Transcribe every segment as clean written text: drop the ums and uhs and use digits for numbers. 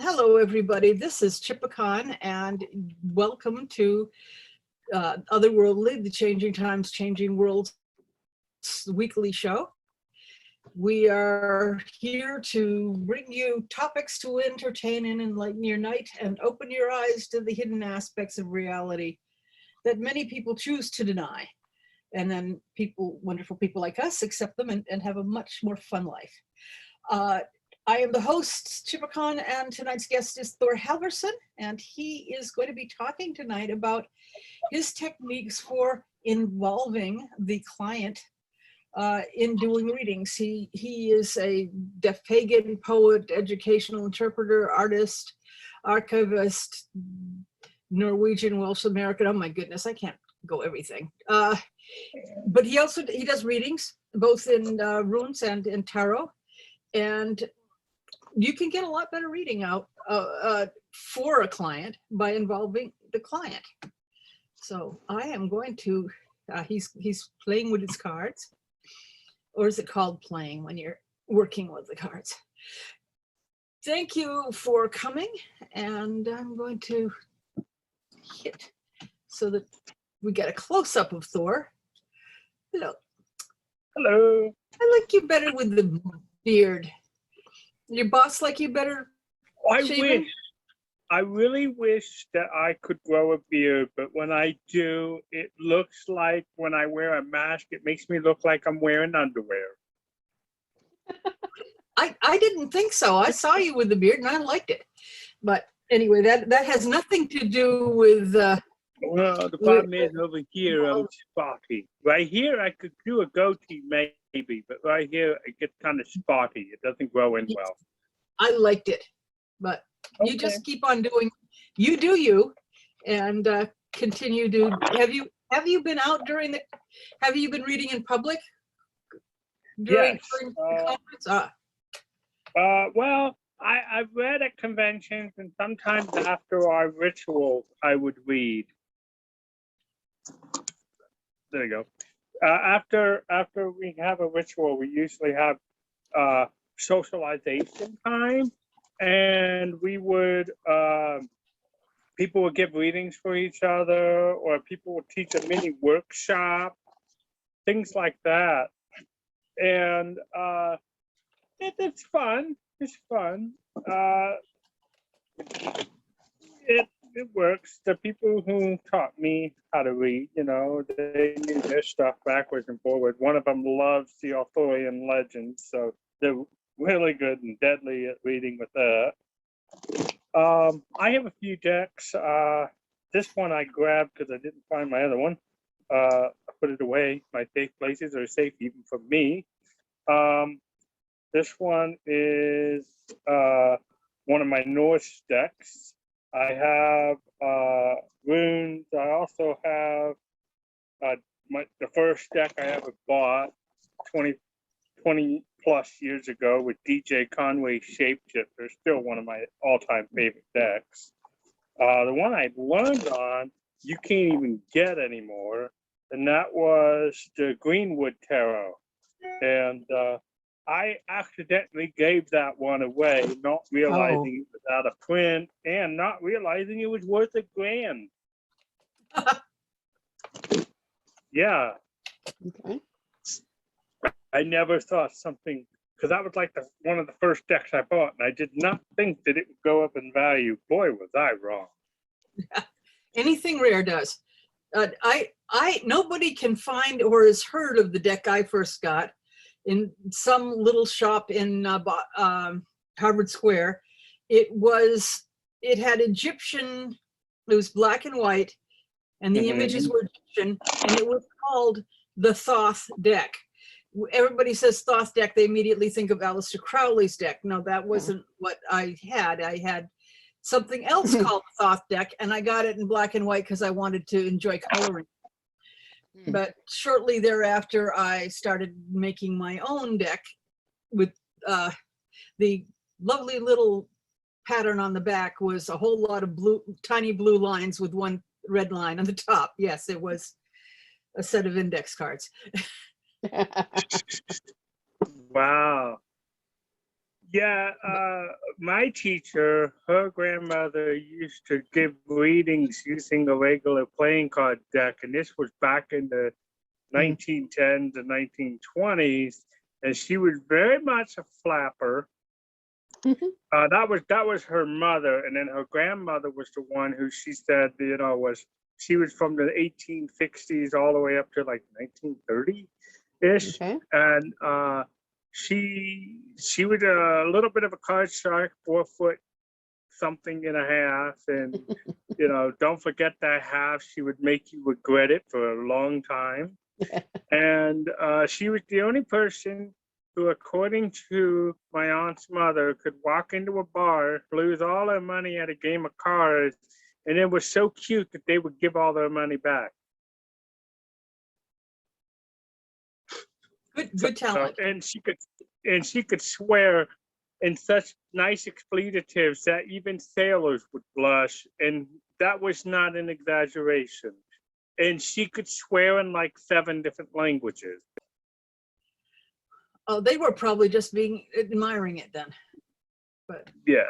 Hello, everybody. This is Chipicon, and welcome to Otherworldly, the Changing Times, Changing Worlds weekly show. We are here to bring you topics to entertain and enlighten your night and open your eyes to the hidden aspects of reality that many people choose to deny. And then wonderful people like us, accept them and have a much more fun life. I am the host, Chipicon, and tonight's guest is Thor Halvorsen, and he is going to be talking tonight about his techniques for involving the client in doing readings. He is a Deaf Pagan, poet, educational interpreter, artist, archivist, Norwegian, Welsh American. Oh my goodness, I can't go everything. But he does readings, both in runes and in tarot. And you can get a lot better reading out for a client by involving the client. So I am going to, he's playing with his cards, or is it called playing when you're working with the cards? Thank you for coming, and I'm going to hit so that we get a close-up of Thor. Hello. Hello. I like you better with the beard. Your boss like you better? I really wish that I could grow a beard, but when I do, it looks like when I wear a mask, it makes me look like I'm wearing underwear. I didn't think so. I saw you with the beard and I liked it. But anyway, that has nothing to do with... Well, the problem is over here, I'm spotty. Right here, I could do a goatee maybe, but right here, it gets kind of spotty. It doesn't grow in well. I liked it, but you just keep on doing, you do you, and continue to, have you been out have you been reading in public? During the conference? Well, I've read at conventions, and sometimes after our rituals, I would read. There you go. After we have a ritual, we usually have socialization time, and we would people would give readings for each other, or people would teach a mini workshop, things like that. And it's fun. It's fun. It works. The people who taught me how to read, they knew their stuff backwards and forward. One of them loves the Arthurian legends, so they're really good and deadly at reading with that. I have a few decks. This one I grabbed because I didn't find my other one. I put it away. My safe places are safe even for me. This one is one of my Norse decks. I have runes. I also have the first deck I ever bought 20 plus years ago with DJ Conway's Shapeshifter. Still one of my all-time favorite decks. The one I learned on, you can't even get anymore, and that was the Greenwood Tarot. And I accidentally gave that one away, not realizing it was out of print and not realizing it was worth $1,000. Yeah. Okay. I never thought something, because that was like one of the first decks I bought, and I did not think that it would go up in value. Boy, was I wrong. Anything rare does. Nobody can find or has heard of the deck I first got in some little shop in Harvard Square. It had Egyptian, it was black and white, and the images were Egyptian, and it was called the Thoth deck. Everybody says Thoth deck, they immediately think of Aleister Crowley's deck. No, that wasn't what I had. I had something else called Thoth deck, and I got it in black and white because I wanted to enjoy coloring. But shortly thereafter, I started making my own deck with the lovely little pattern on the back was a whole lot of tiny blue lines with one red line on the top. Yes, it was a set of index cards. Wow. Yeah, my teacher, her grandmother used to give readings using a regular playing card deck, and this was back in the 1910s and 1920s, and she was very much a flapper. That was her mother, and then her grandmother was the one who she said, you know, she was from the 1860s all the way up to like 1930-ish, Okay. and she was a little bit of a card shark, 4 foot something and a half, and you know, don't forget that half. She would make you regret it for a long time. And she was the only person who, according to my aunt's mother, could walk into a bar, lose all her money at a game of cards, and it was so cute that they would give all their money back. Good talent. And she could swear in such nice expletives that even sailors would blush, and that was not an exaggeration. And she could swear in like 7 different languages. Oh, they were probably just admiring it then. But yeah,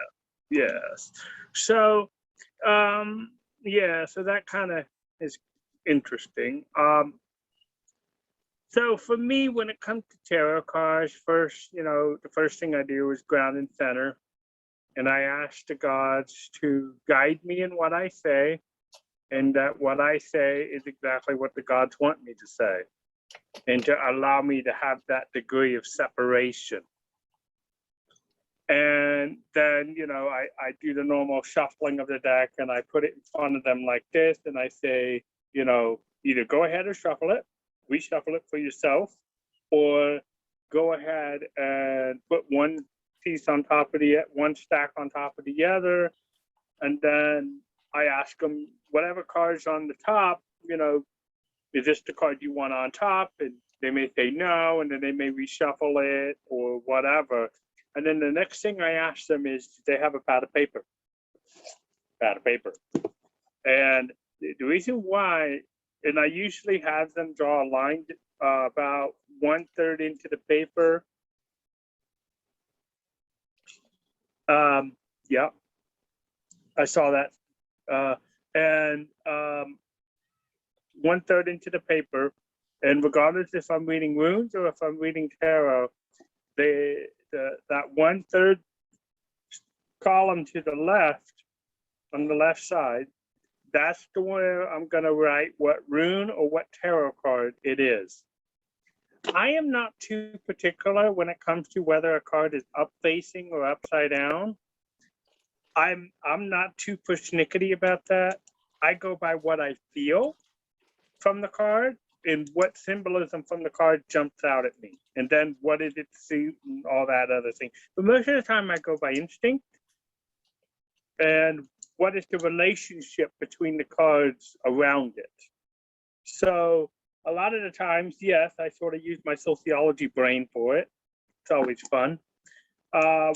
yes. So yeah, so that kind of is interesting. So for me, when it comes to tarot cards, first, you know, the first thing I do is ground and center, and I ask the gods to guide me in what I say, and that what I say is exactly what the gods want me to say, and to allow me to have that degree of separation. And then, you know, I do the normal shuffling of the deck, and I put it in front of them like this, and I say, you know, either go ahead and shuffle it, reshuffle it for yourself, or go ahead and put one piece on top of one stack on top of the other. And then I ask them, whatever card's on the top, you know, is this the card you want on top? And they may say no, and then they may reshuffle it or whatever. And then the next thing I ask them is, do they have a pad of paper? Pad of paper. And the reason why, and I usually have them draw a line about 1/3 into the paper. Yeah, I saw that. And 1/3 into the paper. And regardless if I'm reading runes or if I'm reading tarot, that 1/3 column to the left, on the left side, that's the where I'm going to write what rune or what tarot card it is. I am not too particular when it comes to whether a card is up facing or upside down. I'm not too persnickety about that. I go by what I feel from the card and what symbolism from the card jumps out at me. And then what did it suit and all that other thing. But most of the time I go by instinct. And what is the relationship between the cards around it? So a lot of the times, yes, I sort of use my sociology brain for it. It's always fun.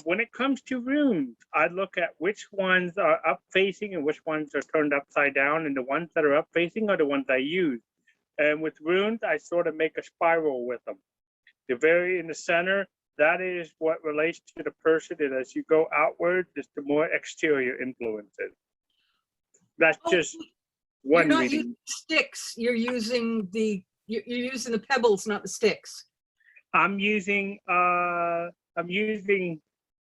When it comes to runes, I look at which ones are up facing and which ones are turned upside down, and the ones that are up facing are the ones I use. And with runes, I sort of make a spiral with them. The very in the center, that is what relates to the person, and as you go outward, just the more exterior influences. That's just one you're not reading. using sticks. You're using the pebbles, not the sticks. I'm using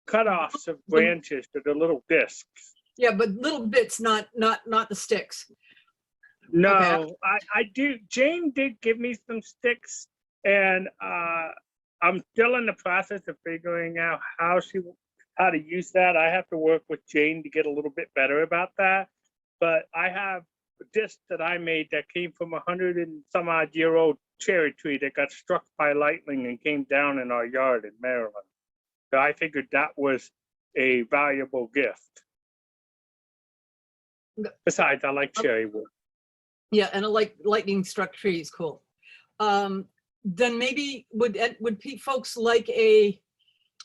cutoffs of branches to the little discs. Yeah, but little bits, not the sticks. No, Okay. I do. Jane did give me some sticks, and I'm still in the process of figuring out how to use that. I have to work with Jane to get a little bit better about that. But I have a disc that I made that came from 100 and some odd year old cherry tree that got struck by lightning and came down in our yard in Maryland. So I figured that was a valuable gift. Besides, I like cherry wood. Yeah, and like lightning struck trees, cool. Then maybe would folks like a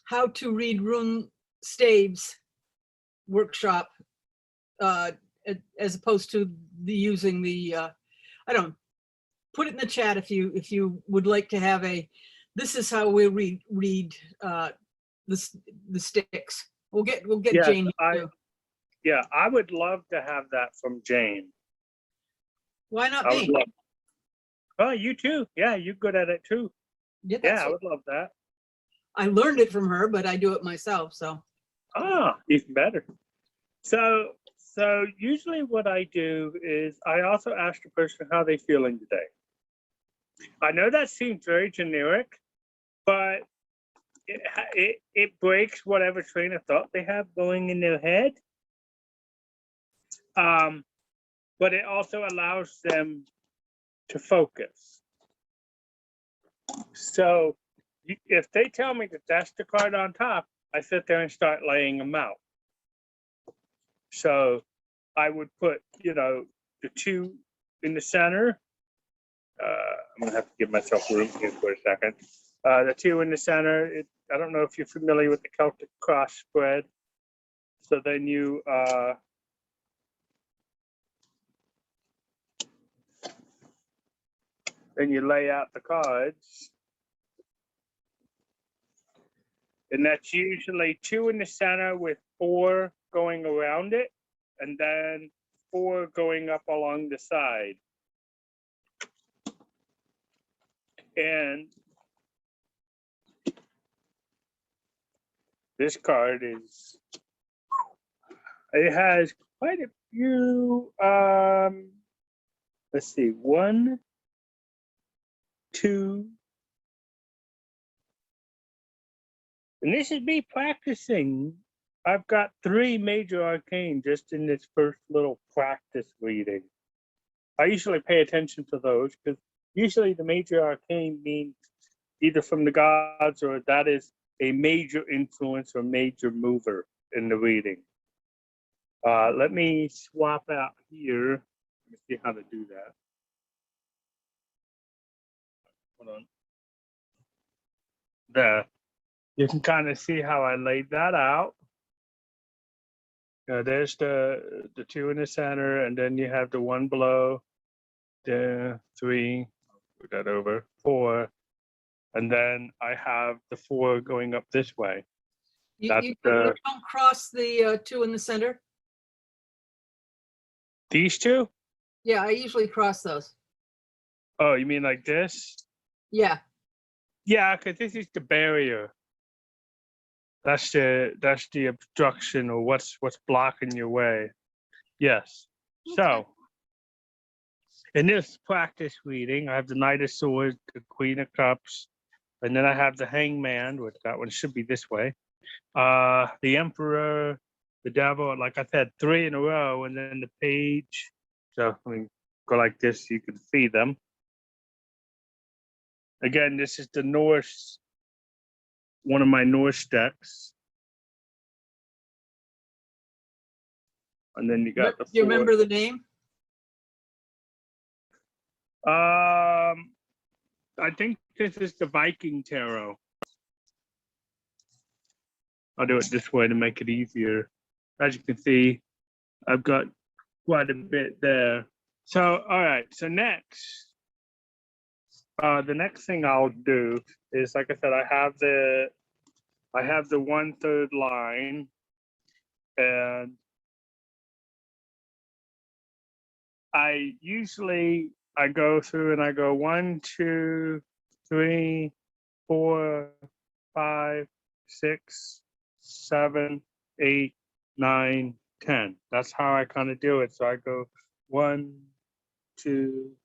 how to read rune staves workshop, as opposed to using the I don't know, put it in the chat if you would like to have this is how we read the sticks. We'll get Yes, Jane too. Yeah, I would love to have that from Jane. Why not I would me? love. Oh, you too. Yeah, you're good at it too. Yeah, Yeah, I would love that. I learned it from her, but I do it myself. So Ah, even better. So usually what I do is I also ask the person how they feeling today. I know that seems very generic, but it breaks whatever train of thought they have going in their head. But it also allows them to focus. So if they tell me that that's the card on top, I sit there and start laying them out. So I would put, the 2 in the center. I'm gonna have to give myself room here for a second. The 2 in the center. I don't know if you're familiar with the Celtic cross spread. So then you lay out the cards, and that's usually 2 in the center with 4 going around it, and then 4 going up along the side. And this card it has quite a few, let's see, 1, 2, and this is me practicing. I've got 3 major arcane just in this first little practice reading. I usually pay attention to those because usually the major arcane means either from the gods or that is a major influence or major mover in the reading. Let me swap out here. Let me see how to do that. Hold on. There. You can kind of see how I laid that out. There's the 2 in the center, and then you have the 1 below, the 3, put that over, 4, and then I have the 4 going up this way. you don't cross the 2 in the center. These 2? Yeah, I usually cross those. Oh, you mean like this? Yeah. Yeah, because this is the barrier. That's the obstruction or what's blocking your way. Yes. Okay. So in this practice reading, I have the Knight of Swords, the Queen of Cups, and then I have the Hangman, which that one should be this way. The Emperor, the Devil, like I said, 3 in a row, and then the Page. So let me go like this so you can see them. Again, this is the Norse, one of my Norse decks. And then you got the 4. Do you remember the name? I think this is the Viking Tarot. I'll do it this way to make it easier. As you can see, I've got quite a bit there. So, all right. So next, the next thing I'll do is, like I said, I have the 1/3 line, and I go through and I go 1, 2, 3, 4, 5, 6, 7, 8, 9, 10. That's how I kind of do it. So I go 1, 2,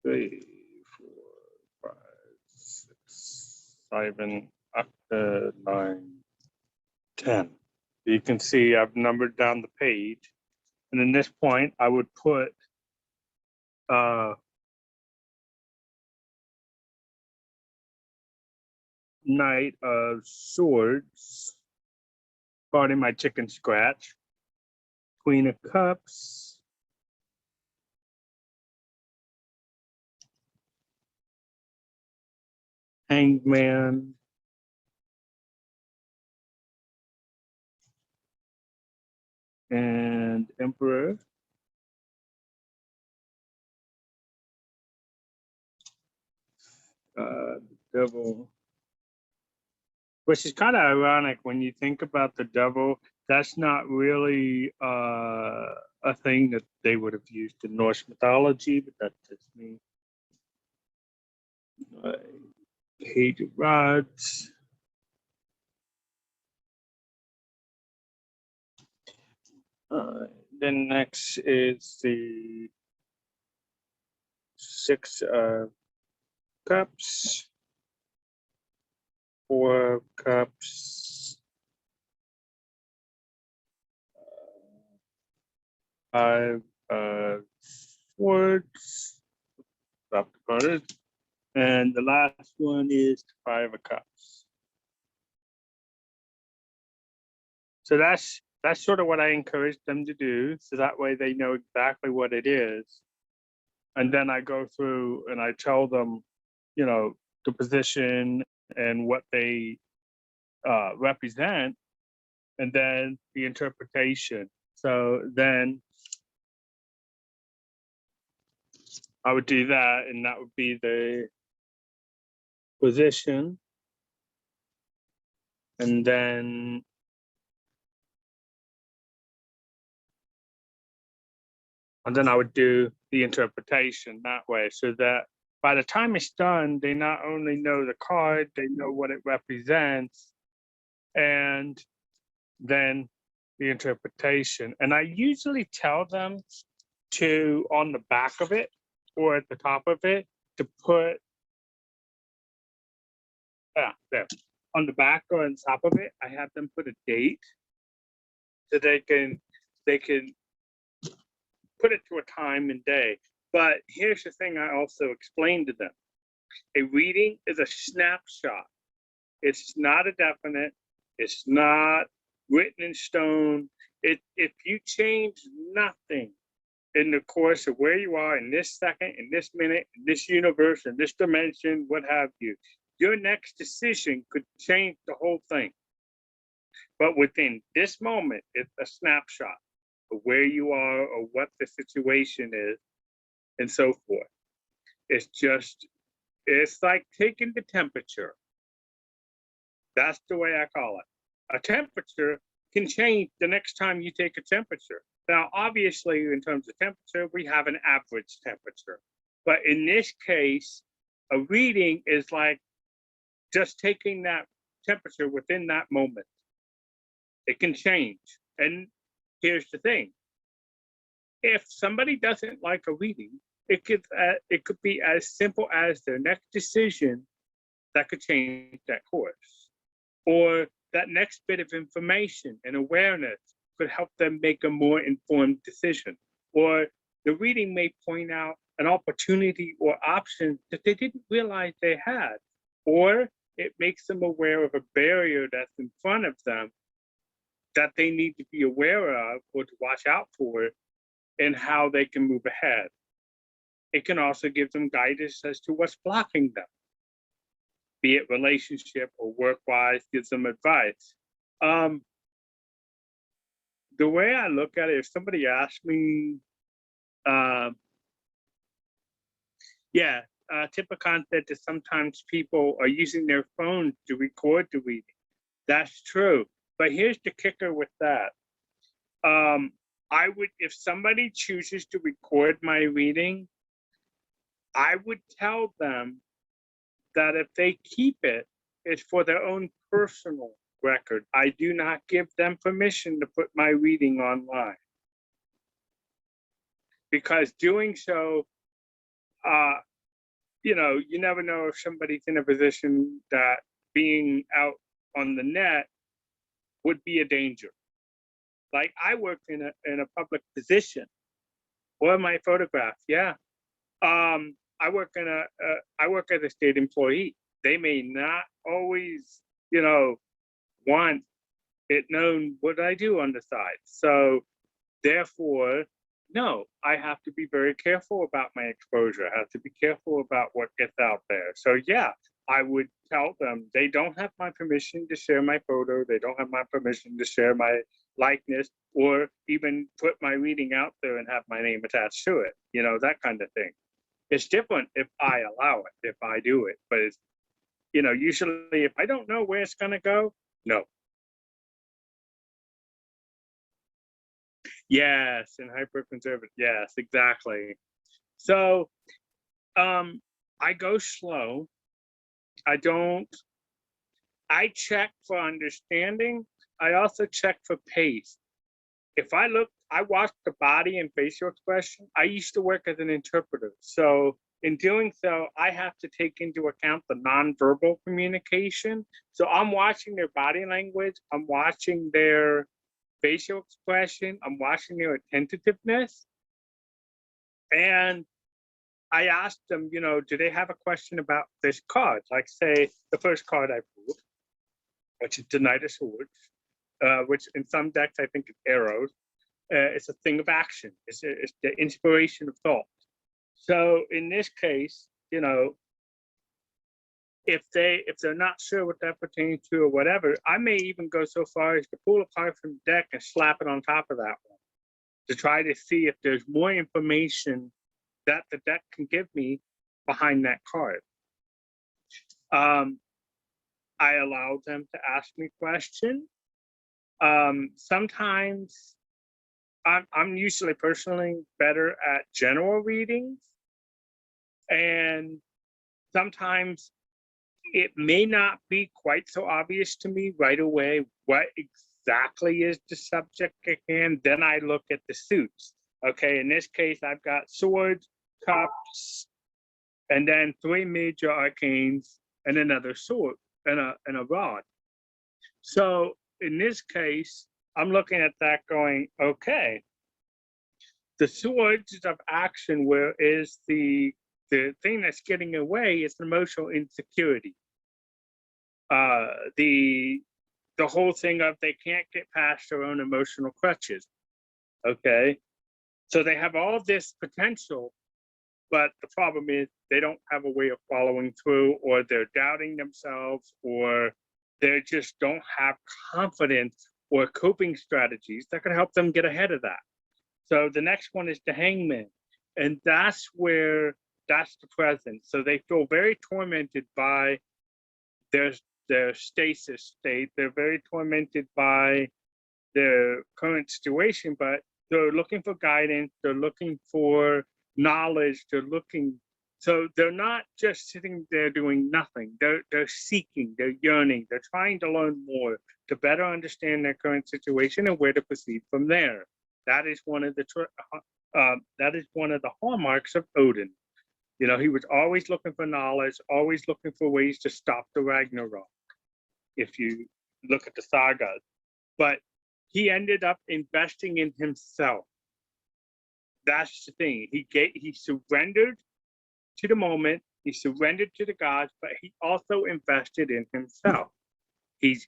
3, 4, 5, 6, 7, up to 9, 10. You can see I've numbered down the page. And in this point, I would put Knight of Swords, pardon my chicken scratch, Queen of Cups, Hangman, and Emperor. Devil, which is kind of ironic when you think about the devil. That's not really a thing that they would have used in Norse mythology, but that's just me. Page of Rods. Then next is the Six of Cups, Four of Cups, Five of Swords, stop the card, and the last one is the Five of Cups. So that's sort of what I encourage them to do, so that way they know exactly what it is. And then I go through and I tell them, you know, the position and what they represent, and then the interpretation. So then I would do that, and that would be the position. And then I would do the interpretation that way, so that by the time it's done, they not only know the card, they know what it represents, and then the interpretation. And I usually tell them to, on the back of it or at the top of it, to put, there, on the back or on top of it, I have them put a date, so they can put it to a time and day. But here's the thing I also explained to them. A reading is a snapshot. It's not a definite. It's not written in stone. If you change nothing in the course of where you are in this second, in this minute, in this universe, in this dimension, what have you, your next decision could change the whole thing. But within this moment, it's a snapshot of where you are or what the situation is, and so forth. It's like taking the temperature. That's the way I call it. A temperature can change the next time you take a temperature. Now, obviously, in terms of temperature, we have an average temperature. But in this case, a reading is like just taking that temperature within that moment. It can change. And here's the thing. If somebody doesn't like a reading, it could be as simple as their next decision that could change that course. Or that next bit of information and awareness could help them make a more informed decision. Or the reading may point out an opportunity or option that they didn't realize they had. Or it makes them aware of a barrier that's in front of them that they need to be aware of or to watch out for, and how they can move ahead. It can also give them guidance as to what's blocking them, be it relationship or work-wise, gives them advice. The way I look at it, if somebody asks me, Typicon said that sometimes people are using their phones to record the reading. That's true. But here's the kicker with that. I would, if somebody chooses to record my reading, I would tell them that if they keep it, it's for their own personal record. I do not give them permission to put my reading online. Because doing so, you never know if somebody's in a position that being out on the net would be a danger. Like I worked in a public position. Or my photographs, yeah. I work as a state employee. They may not always, want it known what I do on the side. So therefore, no, I have to be very careful about my exposure. I have to be careful about what gets out there. So yeah, I would tell them they don't have my permission to share my photo. They don't have my permission to share my likeness, or even put my reading out there and have my name attached to it, that kind of thing. It's different if I allow it, if I do it, but Usually if I don't know where it's going to go, no. Yes, and hyper-conservative. Yes, exactly. So I go slow. I check for understanding. I also check for pace. If I watch the body and facial expression. I used to work as an interpreter. So in doing so, I have to take into account the nonverbal communication. So I'm watching their body language. I'm watching their facial expression. I'm watching their attentiveness. And I asked them, do they have a question about this card? Like, say, the first card I pulled, which is the Knight of Swords, which in some decks I think is arrows. It's a thing of action. It's the inspiration of thought. So in this case, if they're not sure what that pertains to or whatever, I may even go so far as to pull a card from the deck and slap it on top of that one to try to see if there's more information that the deck can give me behind that card. I allow them to ask me questions. Sometimes I'm usually personally better at general readings, and sometimes it may not be quite so obvious to me right away what exactly is the subject at hand. Then I look at the suits. Okay, in this case, I've got swords, cups, and then 3 major arcanes and another sword and a rod. So in this case, I'm looking at that going, okay, the swords of action, where is the thing that's getting away is emotional insecurity. The whole thing of they can't get past their own emotional crutches. Okay, so they have all of this potential, but the problem is they don't have a way of following through, or they're doubting themselves, or they just don't have confidence or coping strategies that can help them get ahead of that. So the next one is the Hangman, and that's the present. So they feel very tormented by their stasis state. They're very tormented by their current situation, but they're looking for guidance. They're looking for knowledge. So they're not just sitting there doing nothing. They're seeking, they're yearning, they're trying to learn more to better understand their current situation and where to proceed from there. That is one of the hallmarks of Odin. He was always looking for knowledge, always looking for ways to stop the Ragnarok, if you look at the sagas. But he ended up investing in himself. That's the thing. He surrendered to the moment, he surrendered to the gods, but he also invested in himself. He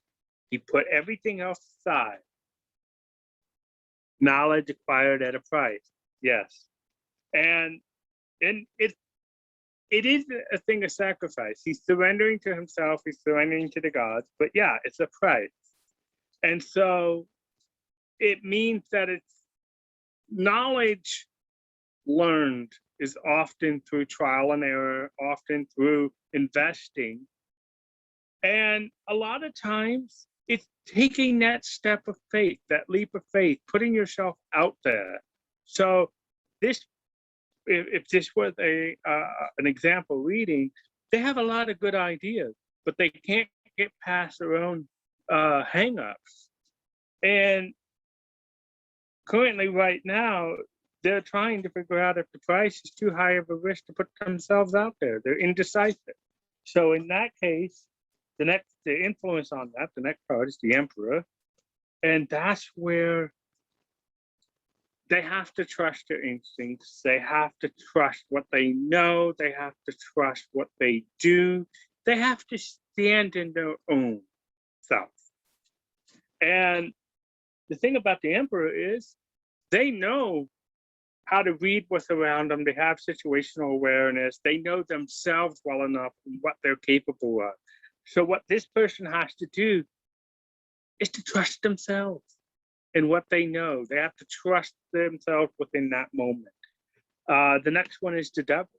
put everything else aside. Knowledge acquired at a price. Yes. And it is a thing of sacrifice. He's surrendering to himself, he's surrendering to the gods, but yeah, it's a price. And so it means that it's knowledge learned is often through trial and error, often through investing. And a lot of times it's taking that step of faith, that leap of faith, putting yourself out there. So if this was an example reading, they have a lot of good ideas, but they can't get past their own hang-ups. And currently right now, they're trying to figure out if the price is too high of a risk to put themselves out there. They're indecisive. So in that case, the influence on that, the next card is the Emperor. And that's where they have to trust their instincts. They have to trust what they know. They have to trust what they do. They have to stand in their own self. And the thing about the Emperor is they know how to read what's around them. They have situational awareness. They know themselves well enough and what they're capable of. So what this person has to do is to trust themselves in what they know. They have to trust themselves within that moment. The next one is the Devil.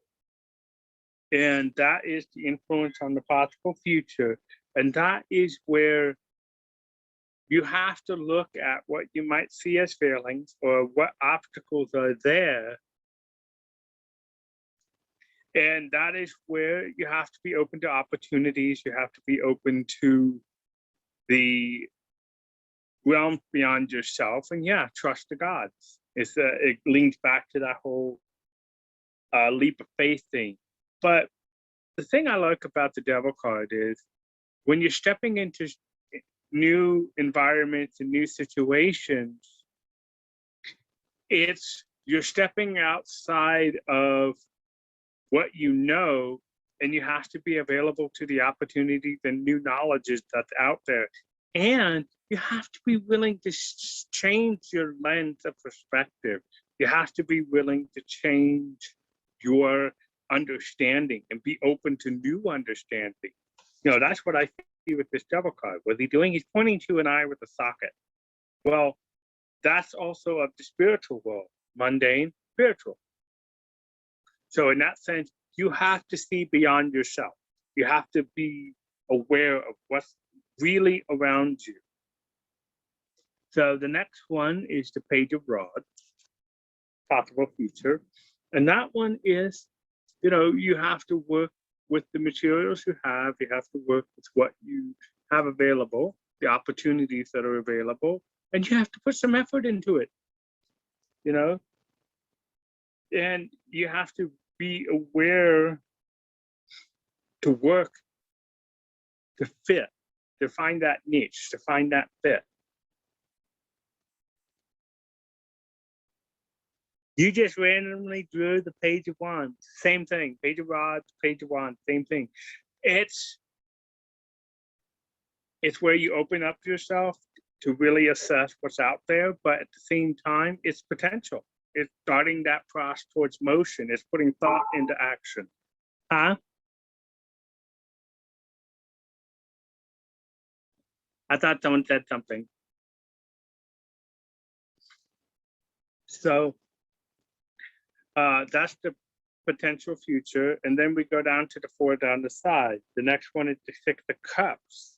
And that is the influence on the possible future. And that is where you have to look at what you might see as failings or what obstacles are there. And that is where you have to be open to opportunities. You have to be open to the realm beyond yourself. And yeah, trust the gods. It links back to that whole leap of faith thing. But the thing I like about the Devil card is when you're stepping into new environments and new situations, you're stepping outside of what you know, and you have to be available to the opportunities and new knowledges that's out there. And you have to be willing to change your lens of perspective. You have to be willing to change your understanding and be open to new understanding. You know, that's what I see with this Devil card. What's he doing? He's pointing to an eye with a socket. Well, that's also of the spiritual world, mundane, spiritual. So in that sense, you have to see beyond yourself. You have to be aware of what's really around you. So the next one is the Page of Rods, possible future. And that one is, you know, you have to work with the materials you have to work with what you have available, the opportunities that are available, and you have to put some effort into it, you know? And you have to be aware to work to fit, to find that niche, to find that fit. You just randomly drew the Page of Wands, same thing. Page of Rods, Page of Wands, same thing. It's where you open up yourself to really assess what's out there, but at the same time, it's potential. It's starting that process towards motion. It's putting thought into action. Huh? I thought someone said something. So that's the potential future. And then we go down to the 4 down the side. The next one is the 6 of Cups.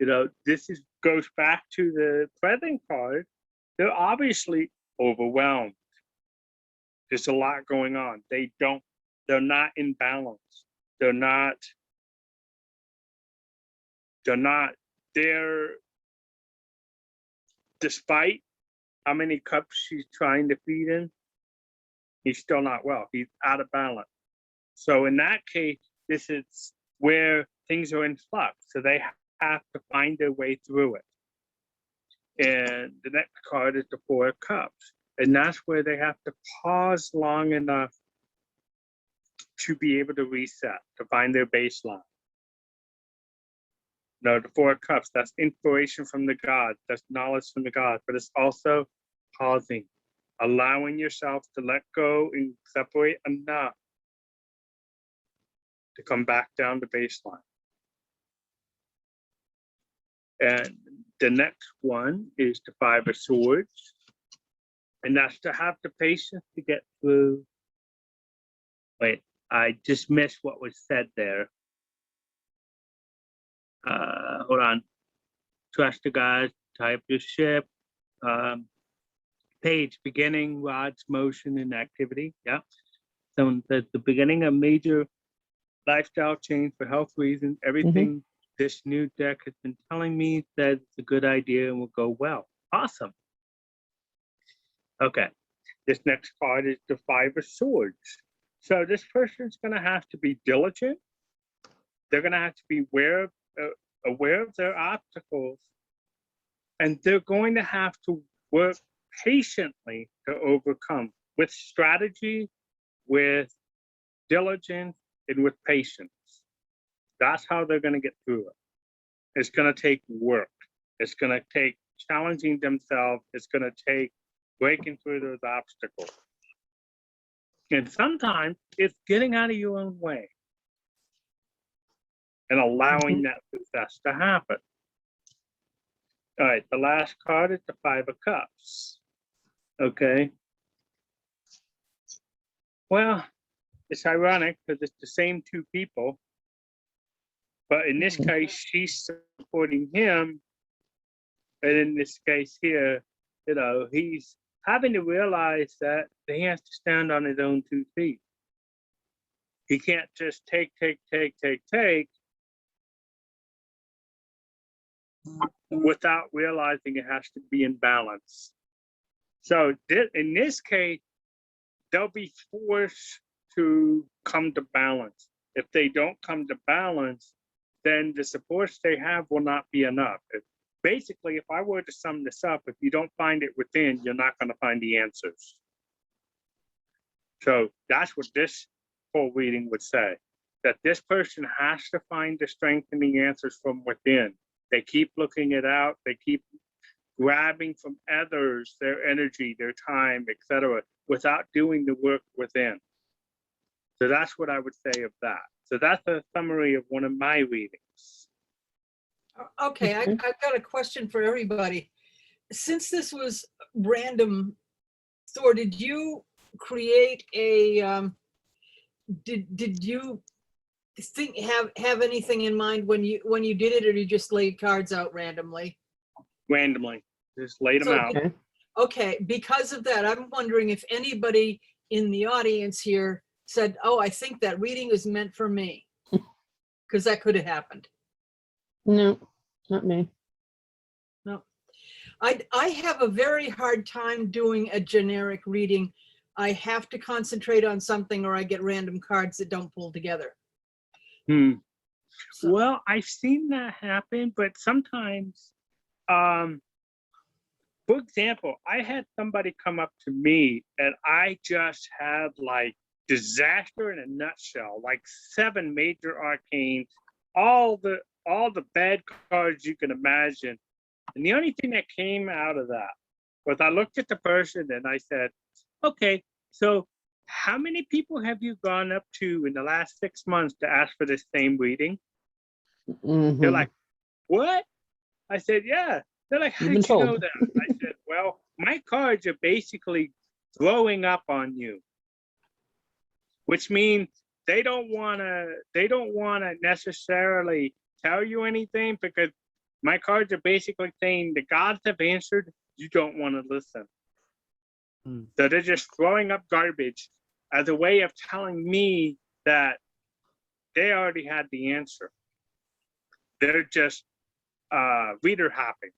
You know, this goes back to the present card. They're obviously overwhelmed. There's a lot going on. They're not in balance. Despite how many cups she's trying to feed in, he's still not well. He's out of balance. So in that case, this is where things are in flux. So they have to find their way through it. And the next card is the 4 of Cups. And that's where they have to pause long enough to be able to reset, to find their baseline. No, the 4 of Cups, that's inspiration from the gods, that's knowledge from the gods, but it's also pausing, allowing yourself to let go and separate enough to come back down to baseline. And the next one is the 5 of Swords. And that's to have the patience to get through. Wait, I just missed what was said there. Hold on. Trust the gods, tie up your ship. Page, beginning, rods, motion, and activity. Yeah. Someone said the beginning of major lifestyle change for health reasons. Everything this new deck has been telling me says it's a good idea and will go well. Awesome. Okay. This next card is the 5 of Swords. So this person's going to have to be diligent. They're going to have to be aware of their obstacles, and they're going to have to work patiently to overcome with strategy, with diligence, and with patience. That's how they're going to get through it. It's going to take work. It's going to take challenging themselves. It's going to take breaking through those obstacles. And sometimes it's getting out of your own way and allowing that success to happen. All right, the last card is the 5 of Cups. Okay. Well, it's ironic because it's the same two people, but in this case, she's supporting him, and in this case here, he's having to realize that he has to stand on his own 2 feet. He can't just take without realizing it has to be in balance. So in this case, they'll be forced to come to balance. If they don't come to balance, then the supports they have will not be enough. Basically, if I were to sum this up, if you don't find it within, you're not going to find the answers. So that's what this whole reading would say, that this person has to find the strengthening answers from within. They keep looking it out. They keep grabbing from others their energy, their time, etc., without doing the work within. So that's what I would say of that. So that's a summary of one of my readings. Okay, I've got a question for everybody. Since this was random, Thor, did you create a, did you have anything in mind when you did it, or did you just lay cards out randomly? Randomly, just laid them out. Okay, because of that, I'm wondering if anybody in the audience here said, oh, I think that reading is meant for me, because that could have happened. No, not me. No, I have a very hard time doing a generic reading. I have to concentrate on something, or I get random cards that don't pull together. So, well, I've seen that happen, but sometimes, for example, I had somebody come up to me and I just had like disaster in a nutshell, like 7 major arcanes, all the bad cards you can imagine. And the only thing that came out of that was I looked at the person and I said, okay, so how many people have you gone up to in the last 6 months to ask for the same reading? They're like, what? I said, yeah. They're like, how did you know that? I said, well, my cards are basically growing up on you, which means they don't want to necessarily tell you anything, because my cards are basically saying the gods have answered, you don't want to listen. So they're just throwing up garbage as a way of telling me that they already had the answer. They're just reader hopping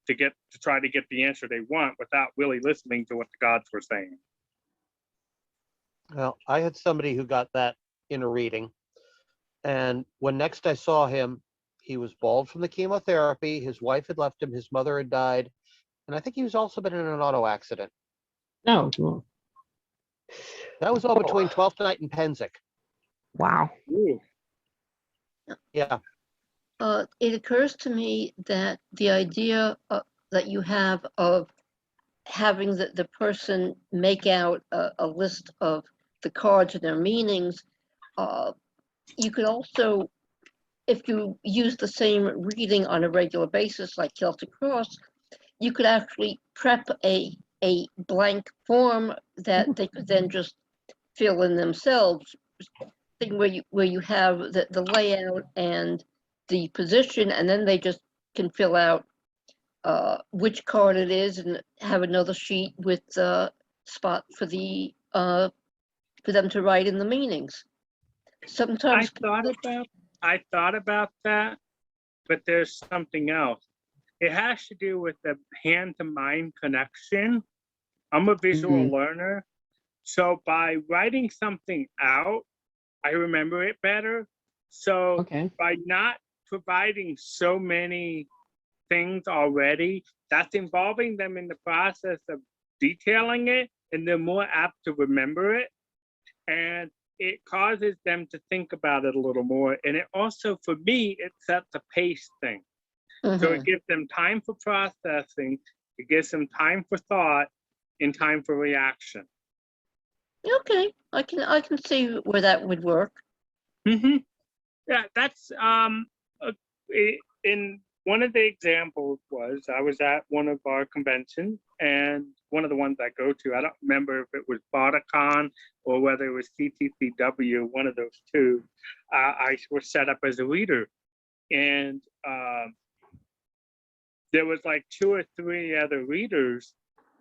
to try to get the answer they want without really listening to what the gods were saying. Well, I had somebody who got that in a reading, and when next I saw him, he was bald from the chemotherapy. His wife had left him. His mother had died, and I think he was also been in an auto accident. No. That was all between 12th Night and Penzic. Wow. Ooh. Yeah. It occurs to me that the idea that you have of having the person make out a list of the cards and their meanings, you could also, if you use the same reading on a regular basis, like Celtic Cross, you could actually prep a blank form that they could then just fill in themselves, thing where you have the layout and the position, and then they just can fill out which card it is and have another sheet with the spot for the for them to write in the meanings. Sometimes I thought about that, but there's something else. It has to do with the hand to mind connection. I'm a visual learner, so by writing something out, I remember it better. So by not providing so many things already, that's involving them in the process of detailing it, and they're more apt to remember it. And it causes them to think about it a little more. And it also, for me, it sets a pace thing. So it gives them time for processing, it gives them time for thought, and time for reaction. Okay, I can see where that would work. Yeah, that's in one of the examples was I was at one of our conventions and one of the ones I go to. I don't remember if it was Barticon or whether it was CTCW, one of those two. I was set up as a reader, and there was like 2 or 3 other readers.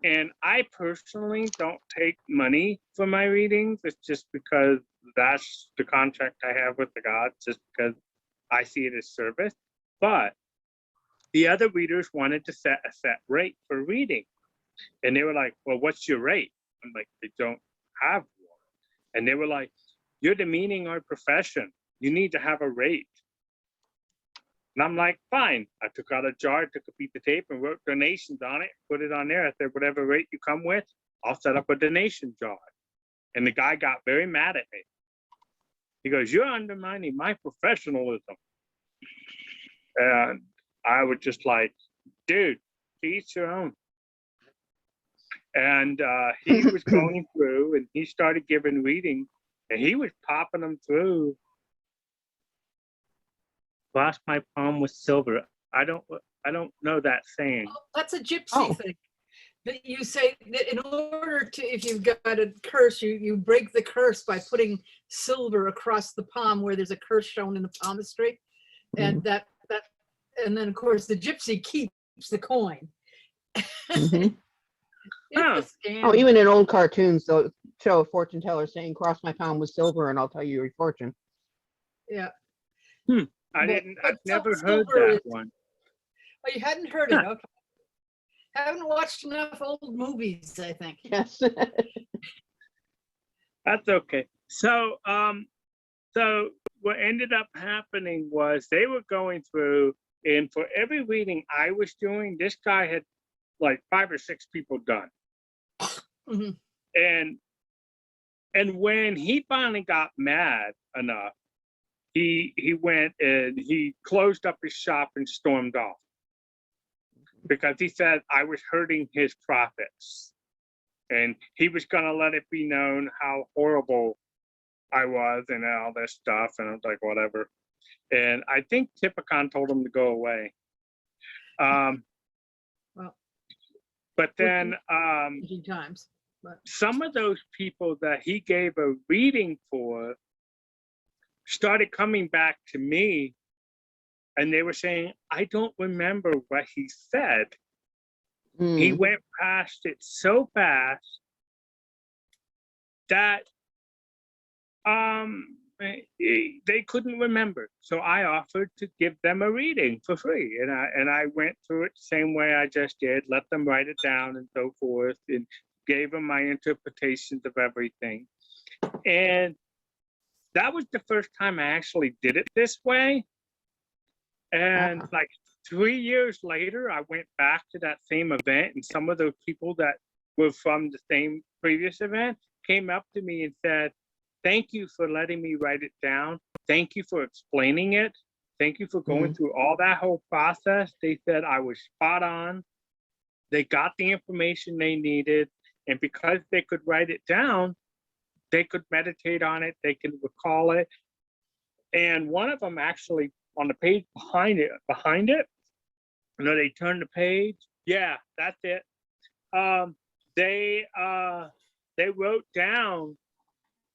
And I personally don't take money for my readings. It's just because that's the contract I have with the gods, just because I see it as service. But the other readers wanted to set a set rate for reading. And they were like, well, what's your rate? I'm like, they don't have one. And they were like, you're demeaning our profession. You need to have a rate. And I'm like, fine. I took out a jar, took a piece of tape and wrote donations on it, put it on there. I said, whatever rate you come with, I'll set up a donation jar. And the guy got very mad at me. He goes, you're undermining my professionalism. And I was just like, dude, to each your own. And he was going through and he started giving readings and he was popping them through. Wash my palm with silver. I don't know that saying. Oh, that's a gypsy thing. That you say that in order to, if you've got a curse, you break the curse by putting silver across the palm where there's a curse shown in the palmistry. And and then of course the gypsy keeps the coin. Mhm. Oh, Even in old cartoons, they'll show a fortune teller saying, cross my palm with silver and I'll tell you your fortune. Yeah. I've never heard silver that is- one. Oh, you hadn't heard it? Okay. Haven't watched enough old movies, I think. Yes. That's okay. So so what ended up happening was they were going through, and for every reading I was doing, this guy had like 5 or 6 people done. Mhm. And when he finally got mad enough, he went and he closed up his shop and stormed off because he said I was hurting his profits, and he was going to let it be known how horrible I was and all this stuff. And I was like, whatever. And I think Typicon told him to go away. Well, but then changing times. But some of those people that he gave a reading for started coming back to me, and they were saying, I don't remember what he said. He went past it so fast that they couldn't remember. So I offered to give them a reading for free, and I went through it the same way I just did, let them write it down and so forth, and gave them my interpretations of everything. And that was the first time I actually did it this way. And like 3 years later, I went back to that same event, and some of those people that were from the same previous event came up to me and said, thank you for letting me write it down. Thank you for explaining it. Thank you for going through all that whole process. They said I was spot on. They got the information they needed. And because they could write it down, they could meditate on it, they can recall it. And one of them actually on the page behind it, you know, they turn the page. Yeah, that's it. They wrote down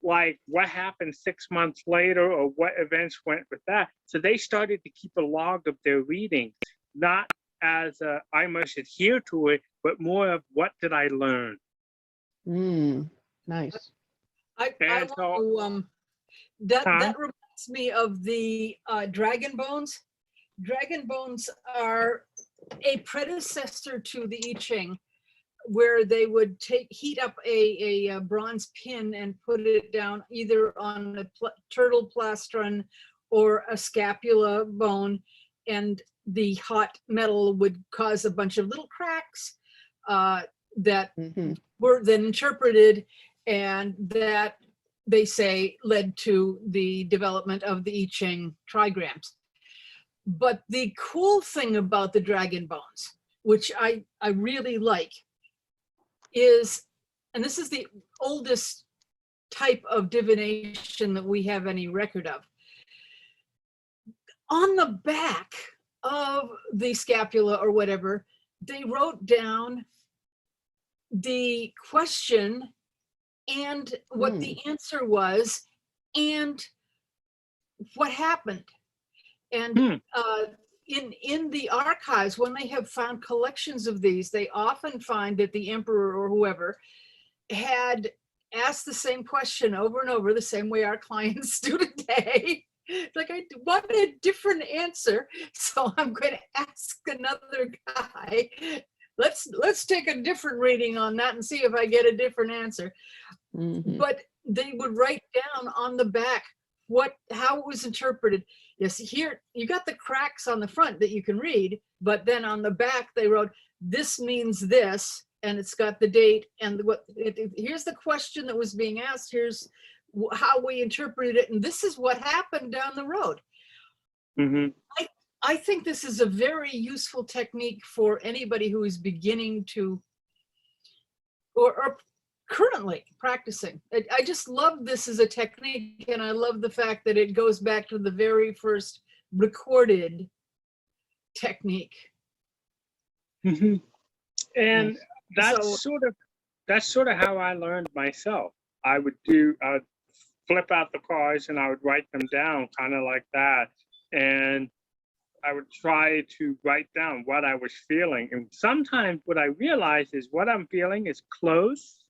like what happened 6 months later or what events went with that. So they started to keep a log of their readings, not as I must adhere to it, but more of what did I learn. Nice. I want to, that reminds me of the dragon bones. Dragon bones are a predecessor to the I Ching, where they would heat up a bronze pin and put it down either on a turtle plastron or a scapula bone, and the hot metal would cause a bunch of little cracks that were then interpreted, and that they say led to the development of the I Ching trigrams. But the cool thing about the dragon bones, which I really like, is, and this is the oldest type of divination that we have any record of, on the back of the scapula or whatever, they wrote down the question and what the answer was and what happened. And in the archives, when they have found collections of these, they often find that the emperor or whoever had asked the same question over and over, the same way our clients do today. Like, I want a different answer, so I'm going to ask another guy. Let's take a different reading on that and see if I get a different answer. But they would write down on the back how it was interpreted. Yes, here you got the cracks on the front that you can read, but then on the back they wrote, this means this, and it's got the date and here's the question that was being asked, here's how we interpreted it, and this is what happened down the road. I think this is a very useful technique for anybody who is beginning to or currently practicing. I just love this as a technique, and I love the fact that it goes back to the very first recorded technique. And that's So- sort of how I learned myself. I'd flip out the cards and I would write them down kind of like that. And I would try to write down what I was feeling. And sometimes what I realized is what I'm feeling is close.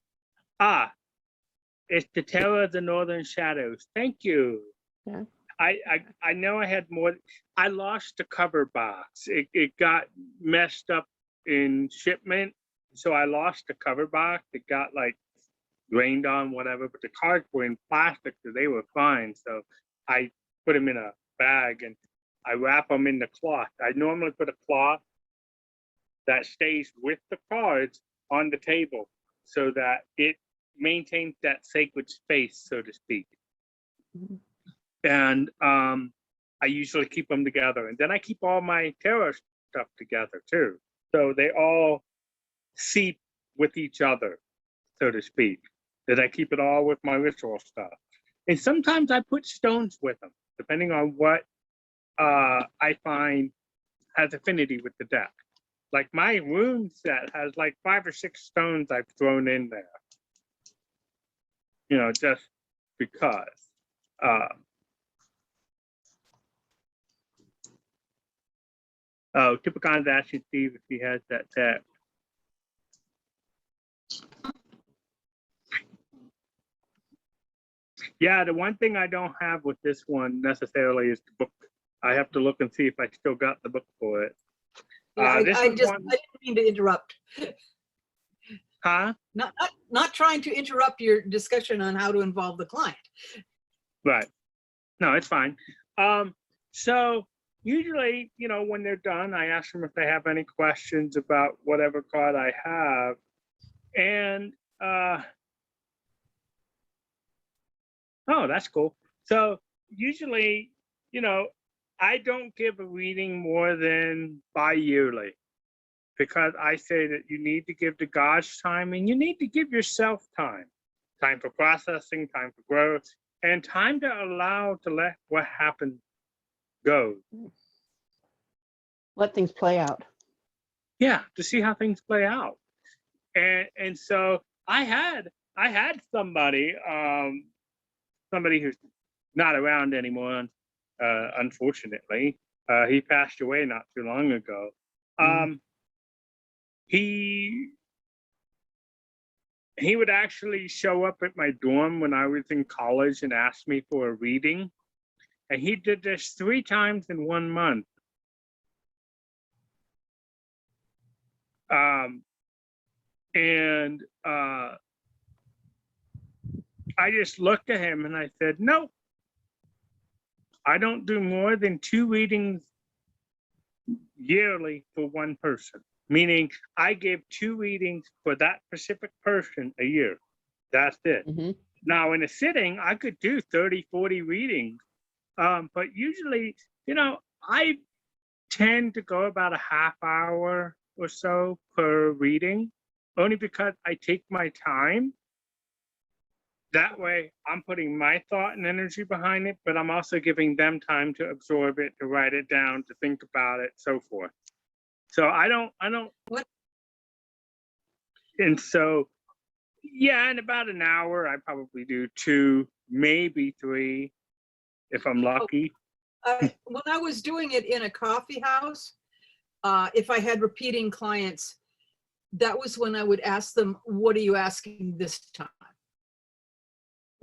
It's the Terror of the Northern Shadows. Thank you. Yeah. I know I had more. I lost the cover box. It got messed up in shipment. So I lost the cover box. It got like rained on, whatever, but the cards were in plastic, so they were fine. So I put them in a bag and I wrap them in the cloth. I normally put a cloth that stays with the cards on the table so that it maintains that sacred space, so to speak. And I usually keep them together. And then I keep all my tarot stuff together too. So they all seep with each other, so to speak. That I keep it all with my ritual stuff. And sometimes I put stones with them, depending on what I find has affinity with the deck. Like my rune set has like 5 or 6 stones I've thrown in there. You know, just because. Typicon's asking Steve if he has that deck. Yeah, the one thing I don't have with this one necessarily is the book. I have to look and see if I still got the book for it. I didn't mean to interrupt. Huh? Not trying to interrupt your discussion on how to involve the client. Right. No, it's fine. So usually, you know, when they're done, I ask them if they have any questions about whatever card I have. And oh, that's cool. So usually, you know, I don't give a reading more than bi-yearly, because I say that you need to give the gods time and you need to give yourself time. Time for processing, time for growth, and time to allow to let what happened go. Let things play out. Yeah, to see how things play out. And so I had somebody who's not around anymore, unfortunately. He passed away not too long ago. He would actually show up at my dorm when I was in college and ask me for a reading. And he did this 3 times in 1 month. I just looked at him and I said, no, I don't do more than 2 readings yearly for one person. Meaning I give 2 readings for that specific person a year. That's it. Now in a sitting, I could do 30, 40 readings. But usually, you know, I tend to go about a half hour or so per reading, only because I take my time. That way I'm putting my thought and energy behind it, but I'm also giving them time to absorb it, to write it down, to think about it, so forth. So I don't. And so, yeah, in about an hour, I probably do 2, maybe 3, if I'm lucky. When I was doing it in a coffee house, if I had repeating clients, that was when I would ask them, what are you asking this time?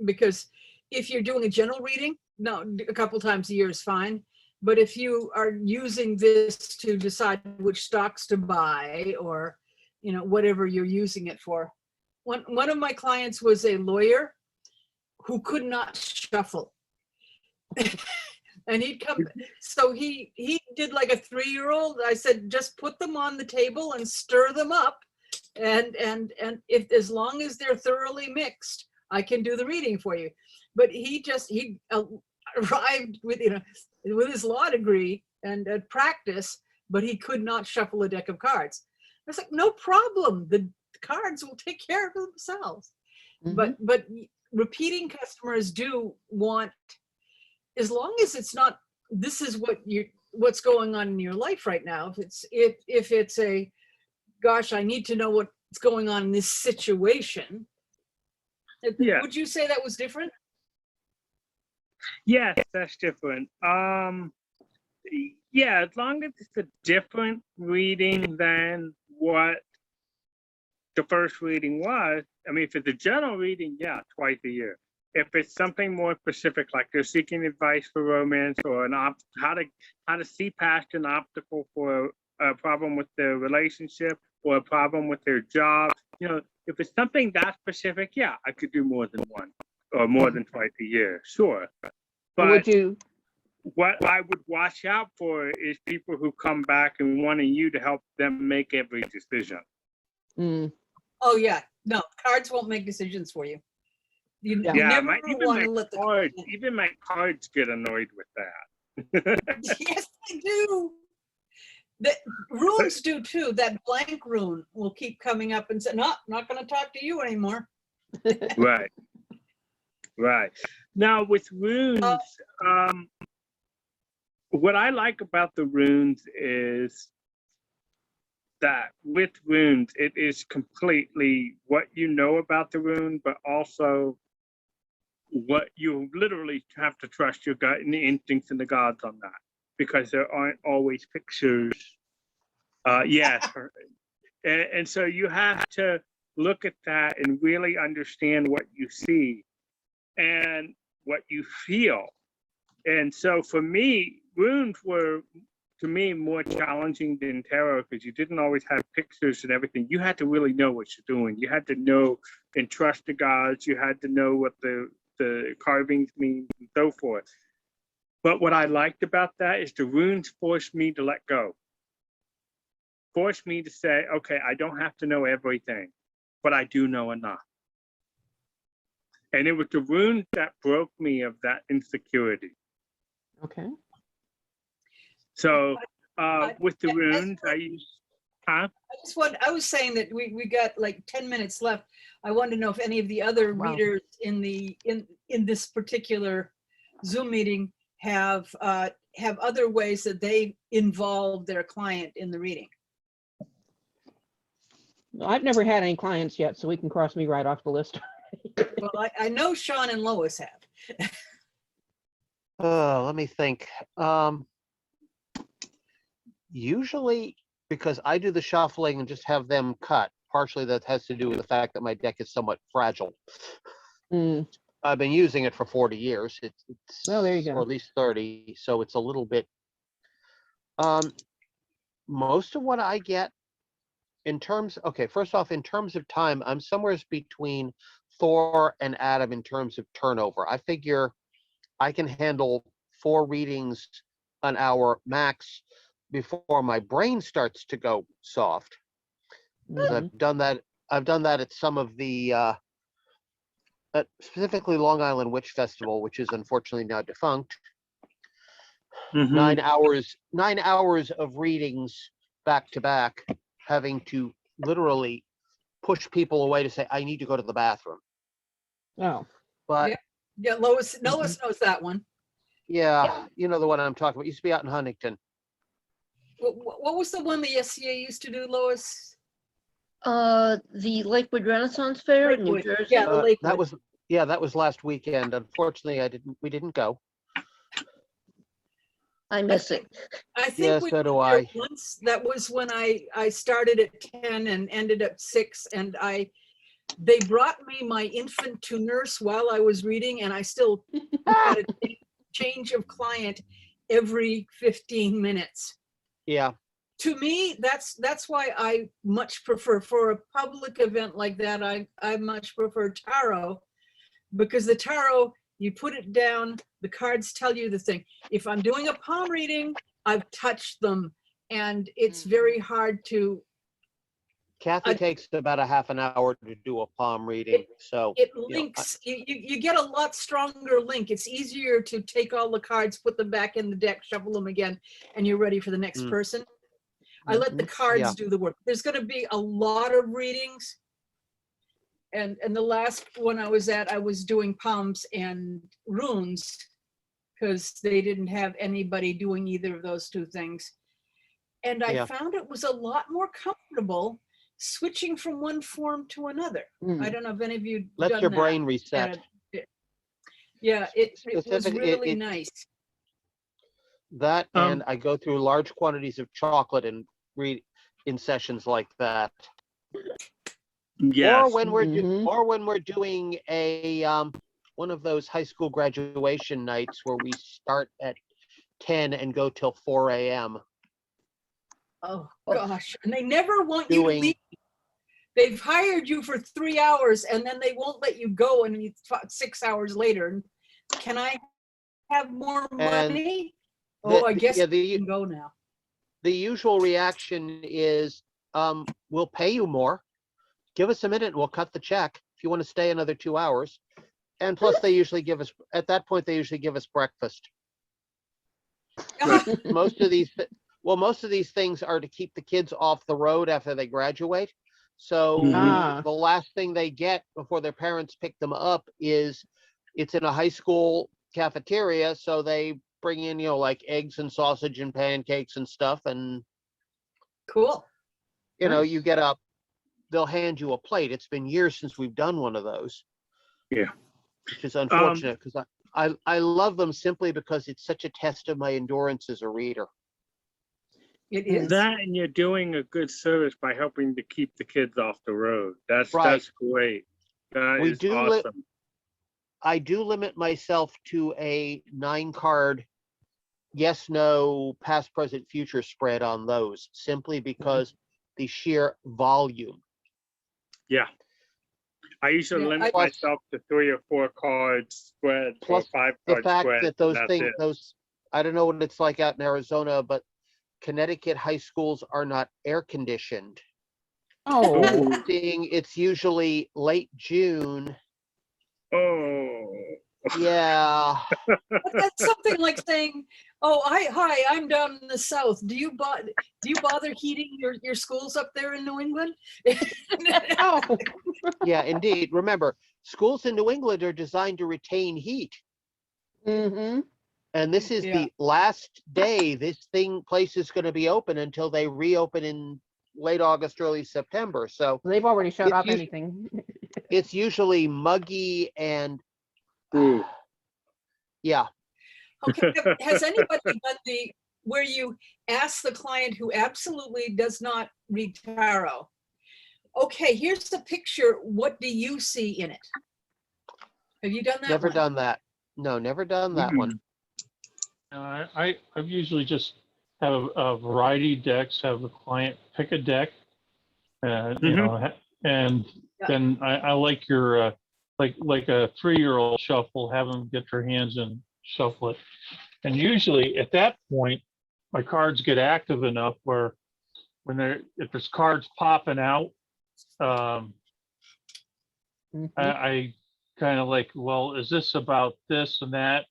Because if you're doing a general reading, no, a couple times a year is fine. But if you are using this to decide which stocks to buy, or, you know, whatever you're using it for. One of my clients was a lawyer who could not shuffle. And he'd come, so he did like a 3-year-old. I said, just put them on the table and stir them up. And if, as long as they're thoroughly mixed, I can do the reading for you. But he arrived with, you know, with his law degree and practice, but he could not shuffle a deck of cards. I was like, no problem. The cards will take care of themselves. Mhm. But repeating customers do want, as long as it's not, this is what's going on in your life right now. If it's a, gosh, I need to know what's going on in this situation. Yeah. Would you say that was different? Yes, that's different. Yeah, as long as it's a different reading than what the first reading was. I mean, if it's a general reading, yeah, twice a year. If it's something more specific, like they're seeking advice for romance, or how to see past an obstacle for a problem with their relationship or a problem with their job, you know, if it's something that specific, yeah, I could do more than one or more than twice a year, sure. But Would you? what I would watch out for is people who come back and wanting you to help them make every decision. Mm, Oh yeah, no, cards won't make decisions for you. You Yeah. Yeah, never even want my to let the cards, even my cards get annoyed with that. Yes, they do. The runes do too. That blank rune will keep coming up and say, no, not going to talk to you anymore. Right. Right. Now with runes, what I like about the runes is that with runes, it is completely what you know about the rune, but also what you literally have to trust your gut and the instincts and the gods on that, because there aren't always pictures. Yes. And so you have to look at that and really understand what you see and what you feel. And so for me, runes were, to me, more challenging than tarot, because you didn't always have pictures and everything. You had to really know what you're doing. You had to know and trust the gods. You had to know what the carvings mean and so forth. But what I liked about that is the runes forced me to let go. Forced me to say, okay, I don't have to know everything, but I do know enough. And it was the runes that broke me of that insecurity. okay. So with the runes, I use, huh? I was saying that we got like 10 minutes left. I wanted to know if any of the other Wow. readers in this particular Zoom meeting have other ways that they involve their client in the reading. Well, I've never had any clients yet, so we can cross me right off the list. Well, I know Sean and Lois have. Let me think. Usually, because I do the shuffling and just have them cut, partially that has to do with the fact that my deck is somewhat fragile. Mm, I've been using it for 40 years. It's well, there you go. or at least 30, so it's a little bit. Most of what I get in terms, okay, first off, in terms of time, I'm somewhere between Thor and Adam in terms of turnover. I figure I can handle 4 readings an hour max before my brain starts to go soft. Because Mhm. I've done that at some of the specifically Long Island Witch Festival, which is unfortunately now defunct. Mhm. 9 hours of readings back to back, having to literally push people away to say, I need to go to the bathroom. Oh, But Yeah, Lois knows that one. yeah, you know the one I'm talking about. It used to be out in Huntington. What was the one the SCA used to do, Lois? The Lakewood Renaissance Fair in New Lakewood, Jersey. yeah. The Lakewood. That was last weekend. Unfortunately, we didn't go. I miss it. I think Yeah, we so do were there I. once. That was when I started at 10 and ended at 6, and they brought me my infant to nurse while I was reading, and I still had a change of client every 15 minutes. Yeah. To me, that's why I much prefer, for a public event like that, I much prefer tarot, because the tarot, you put it down, the cards tell you the thing. If I'm doing a palm reading, I've touched them, and it's very hard to, Kathy takes about a half an hour to do a palm reading. So it you know, links, you get a lot stronger link. It's easier to take all the cards, put them back in the deck, shuffle them again, and you're ready for the next person. I let the cards do the work. There's going to be a lot of readings. And the last one I was at, I was doing palms and runes, because they didn't have anybody doing either of those two things. And I found it was a lot more comfortable switching from one form to another. I don't know if any of you let your that. brain reset. Yeah, it was really nice. That and I go through large quantities of chocolate and read in sessions like that. Yes. Or when we're doing a one of those high school graduation nights where we start at 10 and go till 4 a.m. Oh gosh, and they never want you to leave. They've hired you for 3 hours, and then they won't let you go, and you 6 hours later. And can I have more money? I guess you can go now. The usual reaction is, we'll pay you more. Give us a minute and we'll cut the check if you want to stay another 2 hours. And plus they usually give us, at that point, they usually give us breakfast. Most of these things are to keep the kids off the road after they graduate. So the last thing they get before their parents pick them up is it's in a high school cafeteria. So they bring in, like eggs and sausage and pancakes and stuff. And cool. You get up, they'll hand you a plate. It's been years since we've done one of those. Yeah. Which is unfortunate, because I love them simply because it's such a test of my endurance as a reader. It is. That, and you're doing a good service by helping to keep the kids off the road. That's Right. That's great. That is awesome. I do limit myself to a 9-card yes, no, past, present, future spread on those, simply because the sheer volume. Yeah. I usually limit myself to 3 or 4 cards spread, plus or 5 the card fact spread. that those I don't know what it's like out in Arizona, but Connecticut high schools are not air conditioned. It's usually late June. Yeah. But that's something like saying, hi, I'm down in the South. Do you bother heating your schools up there in New England? Yeah, indeed. Remember, schools in New England are designed to retain heat. And this is the last day this place is going to be open until they reopen in late August, early September. So they've already shut off anything. It's usually muggy and yeah. Okay. Has anybody done where you ask the client who absolutely does not read tarot, okay, here's the picture, what do you see in it? Have you done that? Never done that. No, never done that one. I've usually just have a variety of decks, have the client pick a deck, and then I like your like a 3-year-old shuffle, have them get their hands in, shuffle it. And usually at that point, my cards get active enough where if there's cards popping out, I kind of like, well, is this about this and that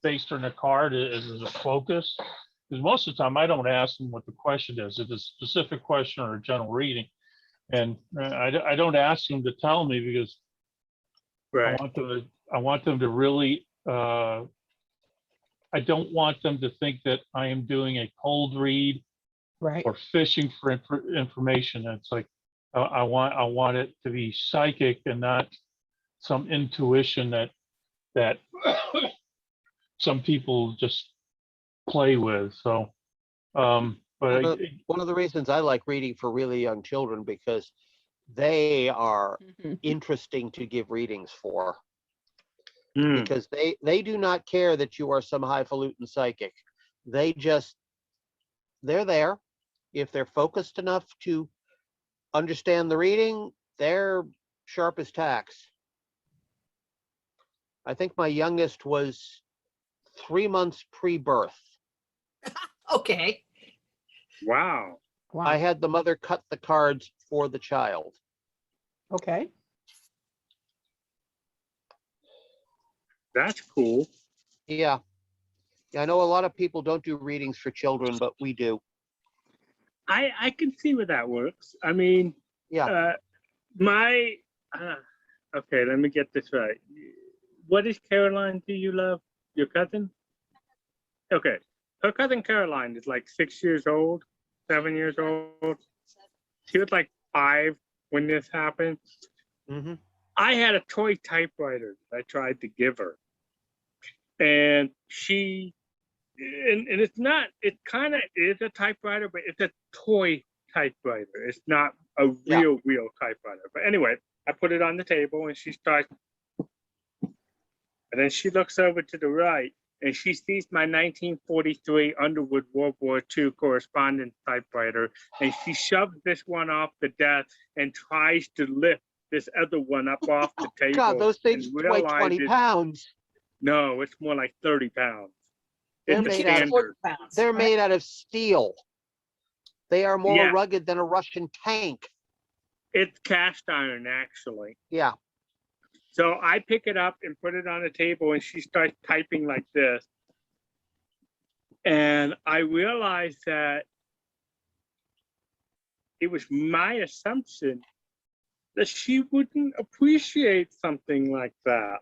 based on the card? Is it a focus? Because most of the time I don't ask them what the question is. If it's a specific question or a general reading, and I don't ask them to tell me, because I want them to really, I don't want them to think that I am doing a cold read or fishing for information. It's like, I want it to be psychic and not some intuition that some people just play with. So, but One of the reasons I like reading for really young children, because they are interesting to give readings for, because they do not care that you are some highfalutin psychic. They're there. If they're focused enough to understand the reading, they're sharp as tacks. I think my youngest was 3 months pre-birth. Okay. Wow. Wow. I had the mother cut the cards for the child. Okay. That's cool. Yeah. I know a lot of people don't do readings for children, but we do. I can see where that works. I mean, Yeah. Okay, let me get this right. What is Caroline do you love? Your cousin? Okay. Her cousin Caroline is like 6 years old, 7 years old. She was like 5 when this happened. Mm-hmm. I had a toy typewriter that I tried to give her. And it's not, it kind of is a typewriter, but it's a toy typewriter. It's not a real typewriter. But anyway, I put it on the table and she starts, and then she looks over to the right and she sees my 1943 Underwood World War II correspondence typewriter, and she shoves this one off the desk and tries to lift this other one up off the table. God, those things and weigh 20 realizes- pounds. No, it's more like 30 pounds. They're It's a made out of- standard. They're made out of steel. They are more Yeah. rugged than a Russian tank. It's cast iron, actually. Yeah. So I pick it up and put it on the table, and she starts typing like this. And I realized that it was my assumption that she wouldn't appreciate something like that.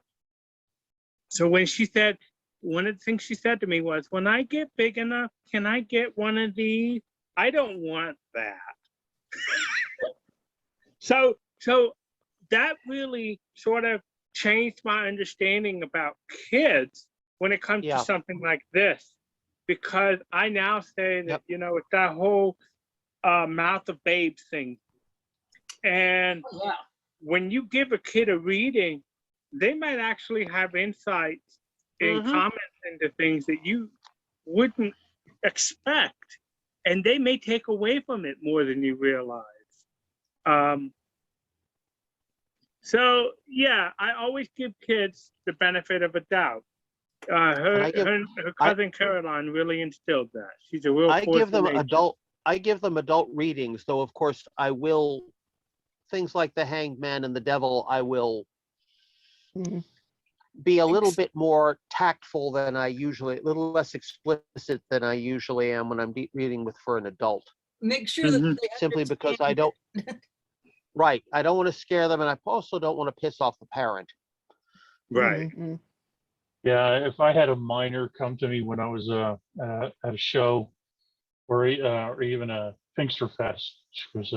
So when she said, one of the things she said to me was, when I get big enough, can I get one of these? I don't want that. So that really sort of changed my understanding about kids when it comes to something like this, because I now say that, it's that whole mouth of babes thing. And when you give a kid a reading, they might actually have insights and comments into things that you wouldn't expect, and they may take away from it more than you realize. So yeah, I always give kids the benefit of a doubt. Her cousin Caroline really instilled that. She's a real. I give them adult readings, though of course I will, things like the Hangman and the Devil, I will be a little bit more tactful than I usually, a little less explicit than I usually am when I'm reading for an adult. Make sure that they simply because I understand. don't. Right, I don't want to scare them, and I also don't want to piss off the parent. Right. Yeah, if I had a minor come to me when I was at a show or even a Finsterfest, which was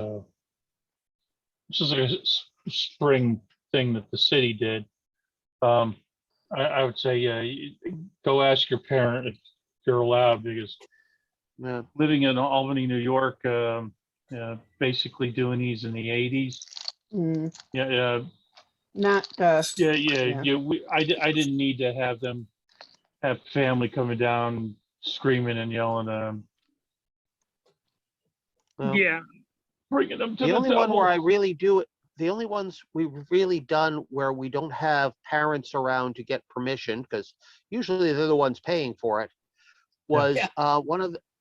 this is a spring thing that the city did. I would say, go ask your parent if you're allowed, because living in Albany, New York, basically doing these in the 80s. Not. I didn't need to have family coming down screaming and yelling at them. Bringing them to The only one devil. where I really do it, the only ones we've really done where we don't have parents around to get permission, because usually they're the ones paying for it, was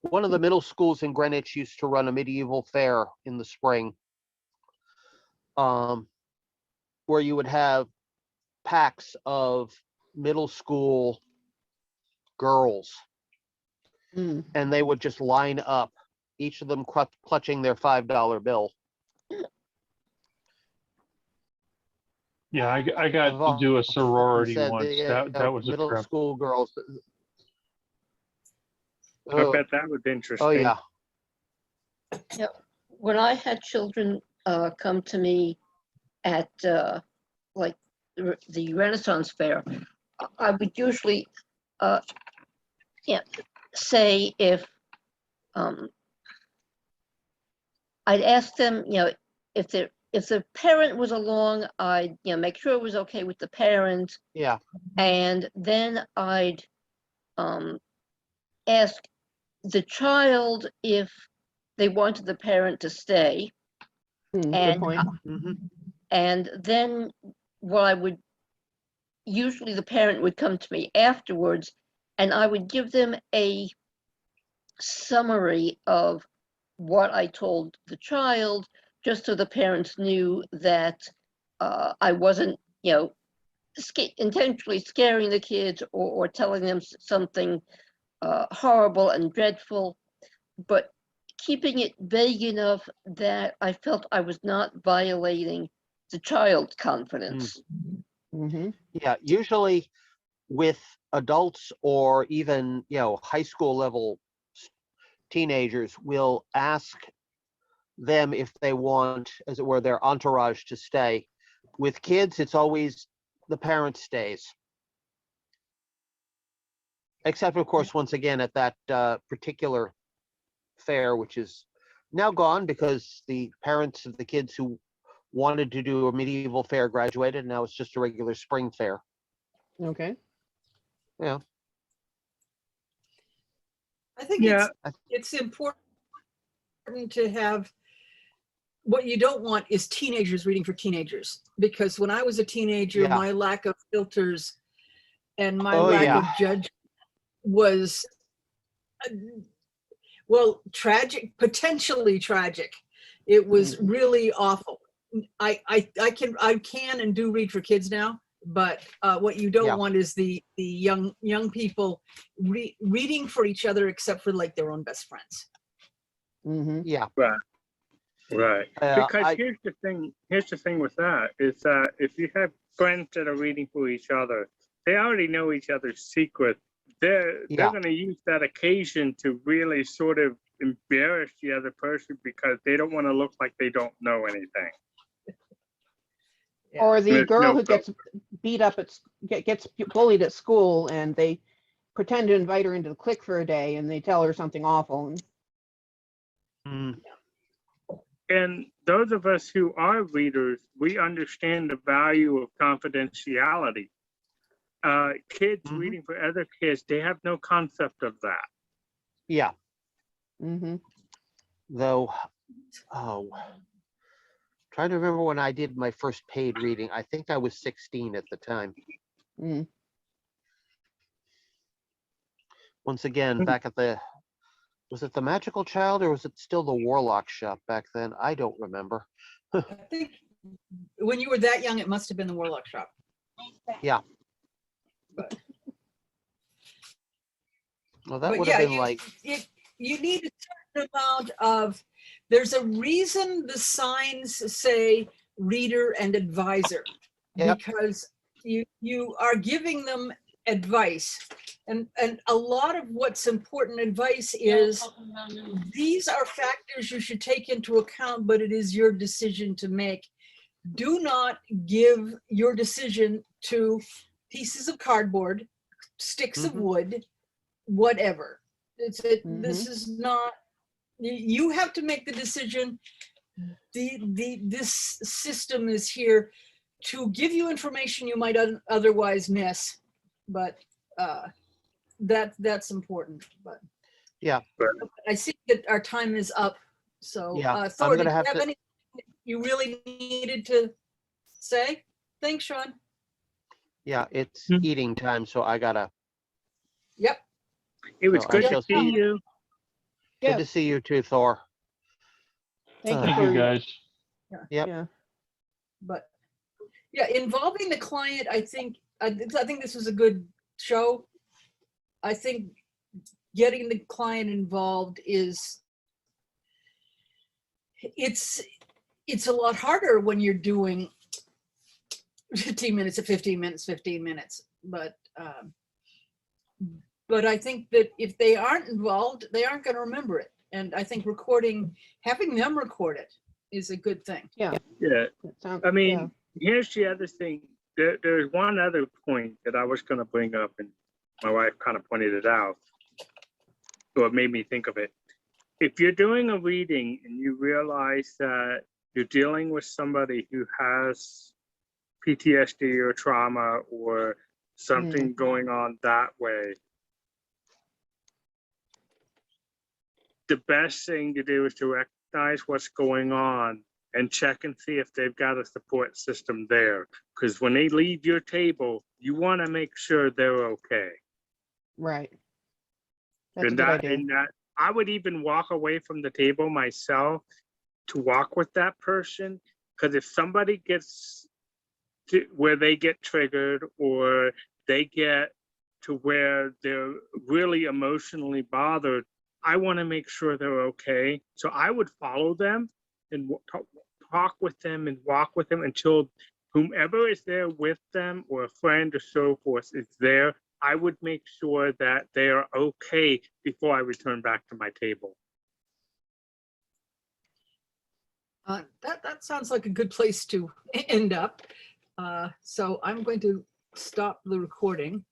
one of the middle schools in Greenwich used to run a medieval fair in the spring, where you would have packs of middle school girls, and they would just line up, each of them clutching their $5 bill. Yeah, I got to do a sorority once. That was a middle trip. school girls. I bet that was interesting. Oh yeah. When I had children come to me at like the Renaissance Fair, I would usually say if I'd ask them, if the parent was along, I'd make sure it was okay with the parent, Yeah. and then I'd ask the child if they wanted the parent to stay, Good and point. Mhm. and then what I would usually the parent would come to me afterwards, and I would give them a summary of what I told the child, just so the parents knew that I wasn't, intentionally scaring the kids or telling them something horrible and dreadful, but keeping it vague enough that I felt I was not violating the child's confidence. Mm-hmm. Yeah, usually with adults or even, high school level teenagers, we'll ask them if they want, as it were, their entourage to stay. With kids, it's always the parent stays. Except, of course, once again, at that particular fair, which is now gone because the parents of the kids who wanted to do a medieval fair graduated, and now it's just a regular spring fair. Okay. I think Yeah. it's important to have, what you don't want is teenagers reading for teenagers, because when I was a teenager, Yeah. my lack of filters and my Oh, lack yeah. of judgment was well, tragic, potentially tragic. It was really awful. I can and do read for kids now, but what you don't Yeah. want is the young people reading for each other, except for like their own best friends. Mm-hmm. Yeah. Right. Uh, Because I- here's the thing with that is that if you have friends that are reading for each other, they already know each other's secrets. They're Yeah. going to use that occasion to really sort of embarrass the other person because they don't want to look like they don't know anything. Yeah. Or the There's girl no who gets beat up gets bullied at school, and they pretend to invite her into the clique for a day, and they tell her something awful. And Mm, And those of us who are readers, we understand the value of confidentiality. Kids Mhm. reading for other kids, they have no concept of that. yeah. mm-hmm. Though, trying to remember when I did my first paid reading. I think I was 16 at the time. Mm. Once again, back at was it the Magical Child or was it still the Warlock shop back then? I don't remember. I think when you were that young, it must have been the Warlock shop. Yeah. But, Well, that but would yeah, have been like, you need a certain amount of, there's a reason the signs say reader and advisor, Yep. because you are giving them advice, and a lot of what's important advice is, these are factors you should take into account, but it is your decision to make. Do not give your decision to pieces of cardboard, sticks of Mhm. wood, whatever. This is not, you have to make the decision. This system is here to give you information you might otherwise miss, but that's important. But yeah. I see that our time is up. So Yeah, Thor, I'm did gonna you have have to. anything you really needed to say? Thanks, Sean. Yeah, it's Hmm. eating time, so I gotta. Yep. It was So I good to shall see see. you. Good Yes. to see you too, Thor. Thank you Thank for you, guys. Yep. Yeah. But yeah, involving the client, I think this was a good show. I think getting the client involved is, it's a lot harder when you're doing 15 minutes to 15 minutes, 15 minutes. But I think that if they aren't involved, they aren't going to remember it. And I think having them record it is a good thing. Yeah. Yeah, That sounds, I yeah. mean, here's the other thing. There's one other point that I was going to bring up, and my wife kind of pointed it out, or it made me think of it. If you're doing a reading and you realize that you're dealing with somebody who has PTSD or trauma or something going on that way, the best thing to do is to recognize what's going on and check and see if they've got a support system there. Because when they leave your table, you want to make sure they're okay. Right. That's a And good that, idea. and that, I would even walk away from the table myself to walk with that person. Because if somebody gets to where they get triggered or they get to where they're really emotionally bothered, I want to make sure they're okay. So I would follow them and talk with them and walk with them until whomever is there with them or a friend or so forth is there. I would make sure that they are okay before I return back to my table. That sounds like a good place to end up. So I'm going to stop the recording.